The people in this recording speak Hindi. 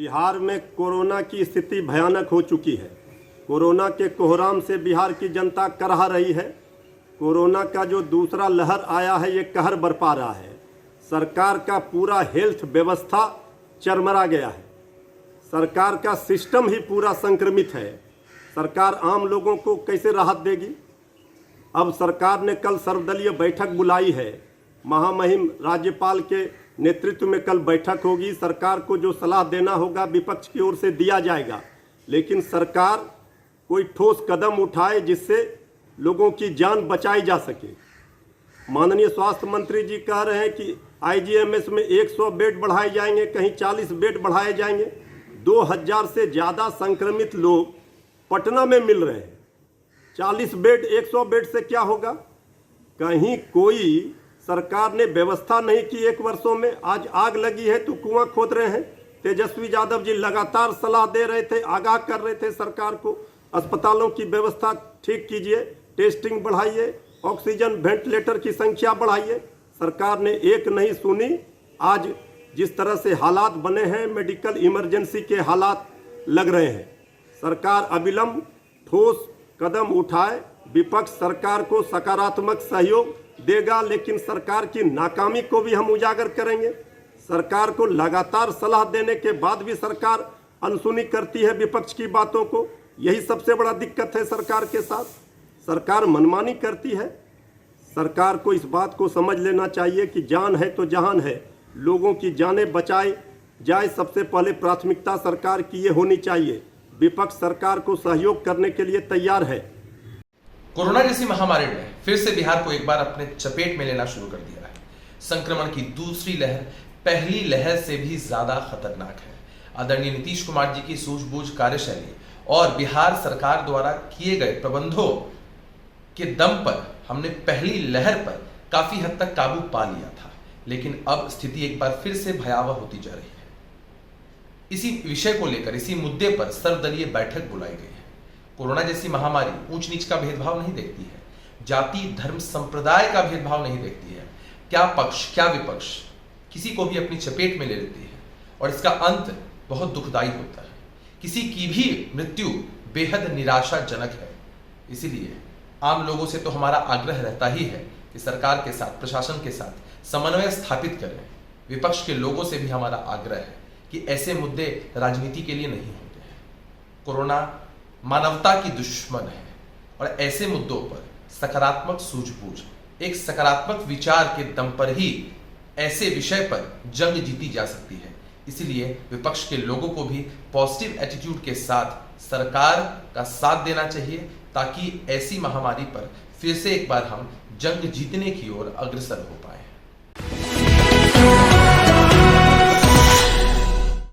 बिहार में कोरोना की स्थिति भयानक हो चुकी है। कोरोना के कोहराम से बिहार की जनता कराह रही है। कोरोना का जो दूसरा लहर आया है ये कहर बरपा रहा है। सरकार का पूरा हेल्थ व्यवस्था चरमरा गया है। सरकार का सिस्टम ही पूरा संक्रमित है। सरकार आम लोगों को कैसे राहत देगी? अब सरकार ने कल सर्वदलीय बैठक बुलाई है। महामहिम राज्यपाल के नेतृत्व में कल बैठक होगी। सरकार को जो सलाह देना होगा विपक्ष की ओर से दिया जाएगा, लेकिन सरकार कोई ठोस कदम उठाए जिससे लोगों की जान बचाई जा सके। माननीय स्वास्थ्य मंत्री जी कह रहे हैं कि आईजीएमएस में 100 बेड बढ़ाए जाएंगे, कहीं 40 बेड बढ़ाए जाएंगे। 2000 से ज़्यादा संक्रमित लोग पटना में मिल रहे हैं। 40 बेड 100 बेड से क्या होगा? कहीं कोई सरकार ने व्यवस्था नहीं की। 1 वर्षों में आज आग लगी है तो कुआं खोद रहे हैं। तेजस्वी यादव जी लगातार सलाह दे रहे थे, आगाह कर रहे थे सरकार को, अस्पतालों की व्यवस्था ठीक कीजिए, टेस्टिंग बढ़ाइए, ऑक्सीजन वेंटिलेटर की संख्या बढ़ाइए। सरकार ने एक नहीं सुनी। आज जिस तरह से हालात बने हैं, मेडिकल इमरजेंसी के हालात लग रहे हैं। सरकार अविलंब ठोस कदम उठाए। विपक्ष सरकार को सकारात्मक सहयोग देगा, लेकिन सरकार की नाकामी को भी हम उजागर करेंगे। सरकार को लगातार सलाह देने के बाद भी सरकार अनसुनी करती है विपक्ष की बातों को। यही सबसे बड़ा दिक्कत है सरकार के साथ। सरकार मनमानी करती है। सरकार को इस बात को समझ लेना चाहिए कि जान है तो जहान है। लोगों की जानें बचाई जाए, सबसे पहले प्राथमिकता सरकार की ये होनी चाहिए। विपक्ष सरकार को सहयोग करने के लिए तैयार है। कोरोना जैसी महामारी ने फिर से बिहार को एक बार अपने चपेट में लेना शुरू कर दिया है। संक्रमण की दूसरी लहर पहली लहर से भी ज्यादा खतरनाक है। आदरणीय नीतीश कुमार जी की सूझबूझ कार्यशैली और बिहार सरकार द्वारा किए गए प्रबंधों के दम पर हमने पहली लहर पर काफी हद तक काबू पा लिया था, लेकिन अब स्थिति एक बार फिर से भयावह होती जा रही है। इसी विषय को लेकर, इसी मुद्दे पर सर्वदलीय बैठक बुलाई गई है। कोरोना जैसी महामारी ऊंच नीच का भेदभाव नहीं देखती है, जाति धर्म संप्रदाय का भेदभाव नहीं देखती है। क्या पक्ष क्या विपक्ष किसी को भी अपनी चपेट में ले लेती है और इसका अंत बहुत दुखदाई होता है। किसी की भी मृत्यु बेहद निराशाजनक है। इसीलिए आम लोगों से तो हमारा आग्रह रहता ही है कि सरकार के साथ, प्रशासन के साथ समन्वय स्थापित करें। विपक्ष के लोगों से भी हमारा आग्रह है कि ऐसे मुद्दे राजनीति के लिए नहीं होते हैं। कोरोना मानवता की दुश्मन है और ऐसे मुद्दों पर सकारात्मक सूझबूझ, एक सकारात्मक विचार के दम पर ही ऐसे विषय पर जंग जीती जा सकती है। इसीलिए विपक्ष के लोगों को भी पॉजिटिव एटीट्यूड के साथ सरकार का साथ देना चाहिए, ताकि ऐसी महामारी पर फिर से एक बार हम जंग जीतने की ओर अग्रसर हो पाए।